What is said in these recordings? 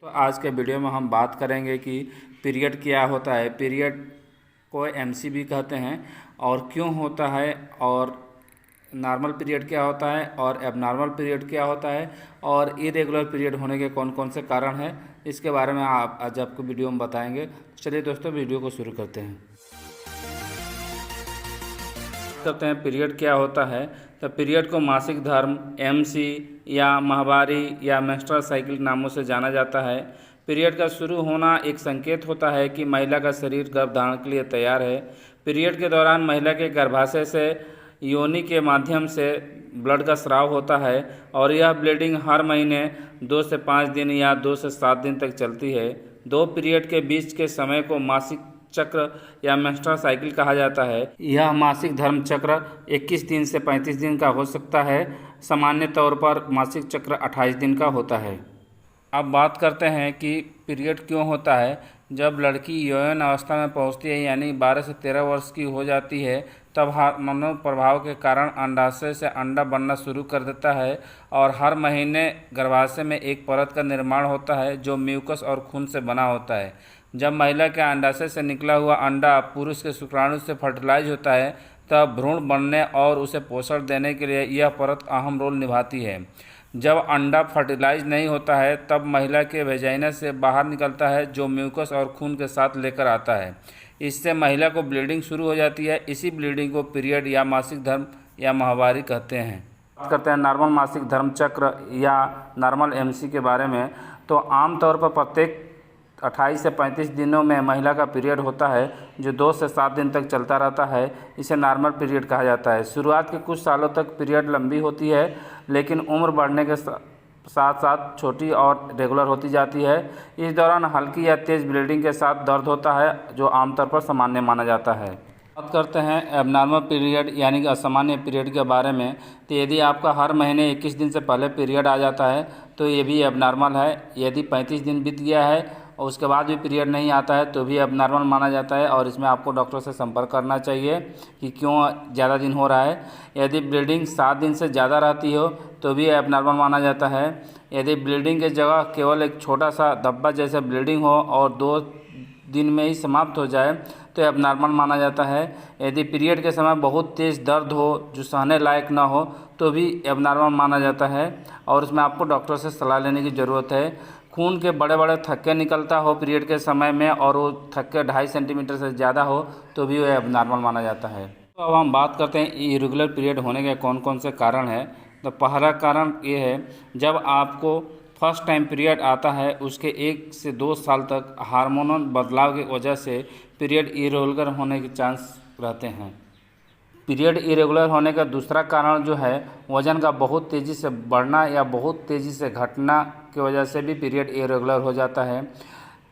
तो आज के वीडियो में हम बात करेंगे कि पीरियड क्या होता है। पीरियड को एमसी भी कहते हैं और क्यों होता है, और नॉर्मल पीरियड क्या होता है और एबनॉर्मल पीरियड क्या होता है, और इरेगुलर पीरियड होने के कौन कौन से कारण हैं, इसके बारे में आज आपको वीडियो में बताएंगे। चलिए दोस्तों, वीडियो को शुरू करते हैं। पीरियड क्या होता है। तो पीरियड को मासिक धर्म, एमसी या माहवारी या मेंस्ट्रुअल साइकिल नामों से जाना जाता है। पीरियड का शुरू होना एक संकेत होता है कि महिला का शरीर गर्भधारण के लिए तैयार है। पीरियड के दौरान महिला के गर्भाशय से योनि के माध्यम से ब्लड का स्राव होता है और यह ब्लीडिंग हर महीने 2 से 5 दिन या 2 से 7 दिन तक चलती है। दो पीरियड के बीच के समय को मासिक चक्र या मेंस्ट्रुअल साइकिल कहा जाता है। यह मासिक धर्म चक्र 21 दिन से 35 दिन का हो सकता है। सामान्य तौर पर मासिक चक्र 28 दिन का होता है। अब बात करते हैं कि पीरियड क्यों होता है। जब लड़की यौन अवस्था में पहुंचती है, यानी 12 से 13 वर्ष की हो जाती है, तब हार्मोनल प्रभाव के कारण अंडाशय से अंडा बनना शुरू कर देता है और हर महीने गर्भाशय में एक परत का निर्माण होता है जो म्यूकस और खून से बना होता है। जब महिला के अंडाशय से निकला हुआ अंडा पुरुष के शुक्राणु से फर्टिलाइज होता है, तब भ्रूण बनने और उसे पोषण देने के लिए यह परत अहम रोल निभाती है। जब अंडा फर्टिलाइज नहीं होता है, तब महिला के वेजाइना से बाहर निकलता है जो म्यूकस और खून के साथ लेकर आता है। इससे महिला को ब्लीडिंग शुरू हो जाती है। इसी ब्लीडिंग को पीरियड या मासिक धर्म या माहवारी कहते हैं। बात करते हैं नॉर्मल मासिक धर्म चक्र या नॉर्मल एमसी के बारे में। तो आमतौर पर प्रत्येक 28 से 35 दिनों में महिला का पीरियड होता है, जो 2 से 7 दिन तक चलता रहता है। इसे नॉर्मल पीरियड कहा जाता है। शुरुआत के कुछ सालों तक पीरियड लंबी होती है, लेकिन उम्र बढ़ने के साथ साथ छोटी और रेगुलर होती जाती है। इस दौरान हल्की या तेज़ ब्लीडिंग के साथ दर्द होता है, जो आमतौर पर सामान्य माना जाता है। बात करते हैं एबनॉर्मल पीरियड यानी कि असामान्य पीरियड के बारे में। तो यदि आपका हर महीने 21 दिन से पहले पीरियड आ जाता है तो ये भी एबनॉर्मल है। यदि 35 दिन बीत गया है और उसके बाद भी पीरियड नहीं आता है तो भी एबनॉर्मल माना जाता है, और इसमें आपको डॉक्टर से संपर्क करना चाहिए कि क्यों ज़्यादा दिन हो रहा है। यदि ब्लीडिंग 7 दिन से ज़्यादा रहती हो तो भी एबनॉर्मल माना जाता है। यदि ब्लीडिंग की जगह केवल एक छोटा सा धब्बा जैसे ब्लीडिंग हो और 2 दिन में ही समाप्त हो जाए तो एबनॉर्मल माना जाता है। यदि पीरियड के समय बहुत तेज़ दर्द हो जो सहने लायक ना हो तो भी एबनॉर्मल माना जाता है, और उसमें आपको डॉक्टर से सलाह लेने की ज़रूरत है। खून के बड़े बड़े थक्के निकलता हो पीरियड के समय में और वो थक्के 2.5 सेंटीमीटर से ज़्यादा हो तो भी वो एबनॉर्मल माना जाता है। तो अब हम बात करते हैं इरेगुलर पीरियड होने के कौन कौन से कारण हैं। तो पहला कारण ये है, जब आपको फर्स्ट टाइम पीरियड आता है उसके 1 से 2 साल तक हार्मोनल बदलाव की वजह से पीरियड इरेगुलर होने के चांस रहते हैं। पीरियड इरेगुलर होने का दूसरा कारण जो है, वज़न का बहुत तेज़ी से बढ़ना या बहुत तेज़ी से घटना की वजह से भी पीरियड इरेगुलर हो जाता है।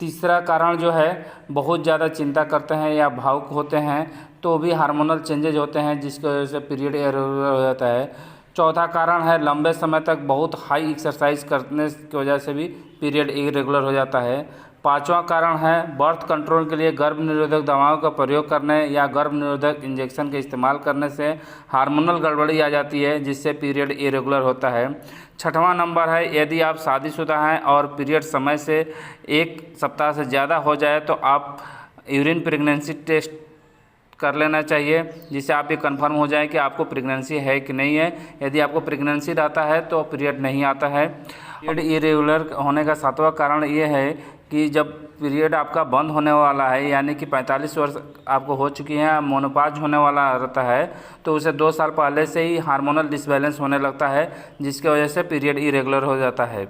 तीसरा कारण जो है, बहुत ज़्यादा चिंता करते हैं या भावुक होते हैं तो भी हार्मोनल चेंजेज होते हैं जिसकी वजह से पीरियड इरेगुलर हो जाता है। चौथा कारण है, लंबे समय तक बहुत हाई एक्सरसाइज करने की वजह से भी पीरियड इरेगुलर हो जाता है। पांचवा कारण है, बर्थ कंट्रोल के लिए गर्भ निरोधक दवाओं का प्रयोग करने या गर्भ निरोधक इंजेक्शन के इस्तेमाल करने से हार्मोनल गड़बड़ी आ जाती है जिससे पीरियड इरेगुलर होता है। छठवां नंबर है, यदि आप शादीशुदा हैं और पीरियड समय से 1 सप्ताह से ज़्यादा हो जाए तो आप यूरिन प्रेगनेंसी टेस्ट कर लेना चाहिए, जिससे आप ये कंफर्म हो जाए कि आपको प्रेगनेंसी है कि नहीं है। यदि आपको प्रेगनेंसी रहता है तो पीरियड नहीं आता है। पीरियड इरेगुलर होने का 7वां कारण ये है कि जब पीरियड आपका बंद होने वाला है, यानी कि 45 वर्ष आपको हो चुकी हैं, मोनोपॉज होने वाला रहता है, तो उसे 2 साल पहले से ही हार्मोनल डिसबैलेंस होने लगता है जिसकी वजह से पीरियड इरेगुलर हो जाता है।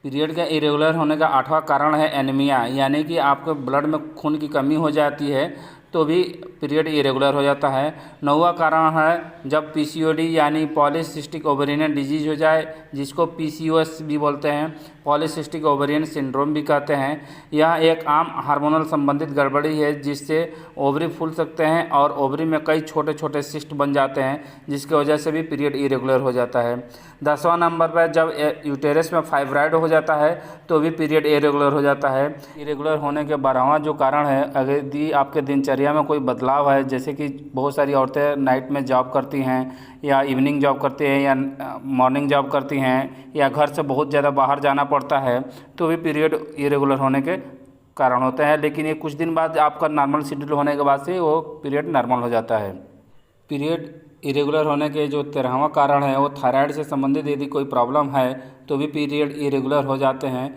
पीरियड के इरेगुलर होने का 8वां कारण है एनीमिया, यानी कि आपके ब्लड में खून की कमी हो जाती है तो भी पीरियड इरेगुलर हो जाता है। 9वां कारण है, जब पीसीओडी यानी पॉलीसिस्टिक ओवेरियन डिजीज हो जाए, जिसको पीसीओएस भी बोलते हैं, पॉलीसिस्टिक ओवेरियन सिंड्रोम भी कहते हैं। यह एक आम हार्मोनल संबंधित गड़बड़ी है जिससे ओवरी फूल सकते हैं और ओवरी में कई छोटे छोटे सिस्ट बन जाते हैं जिसकी वजह से भी पीरियड इरेगुलर हो जाता है। 10वां नंबर पर, जब यूटेरस में फाइब्राइड हो जाता है तो भी पीरियड इरेगुलर हो जाता है। इरेगुलर होने के 12वां जो कारण है, यदि आपके दिनचर्या दिनचर्या में कोई बदलाव है, जैसे कि बहुत सारी औरतें नाइट में जॉब करती हैं या इवनिंग जॉब करती हैं या मॉर्निंग जॉब करती हैं या घर से बहुत ज़्यादा बाहर जाना पड़ता है, तो भी पीरियड इरेगुलर होने के कारण होते हैं। लेकिन ये कुछ दिन बाद आपका नॉर्मल शेड्यूल होने के बाद से वो पीरियड नॉर्मल हो जाता है। पीरियड इरेगुलर होने के जो 13वां कारण है वो थायराइड से संबंधित यदि कोई प्रॉब्लम है तो भी पीरियड इरेगुलर हो जाते हैं।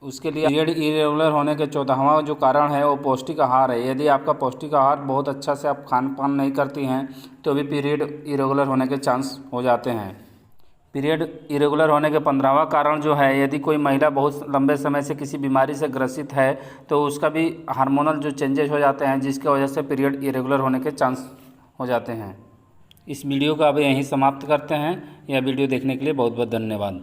उसके लिए पीरियड इरेगुलर होने के 14वां जो कारण है वो पौष्टिक आहार है। यदि आपका पौष्टिक आहार बहुत अच्छा से आप खान पान नहीं करती हैं तो भी पीरियड इरेगुलर होने के चांस हो जाते हैं। पीरियड इरेगुलर होने के 15वां कारण जो है, यदि कोई महिला बहुत लंबे समय से किसी बीमारी से ग्रसित है तो उसका भी हार्मोनल जो चेंजेस हो जाते हैं, जिसकी वजह से पीरियड इरेगुलर होने के चांस हो जाते हैं। इस वीडियो को अब यहीं समाप्त करते हैं। यह वीडियो देखने के लिए बहुत बहुत धन्यवाद।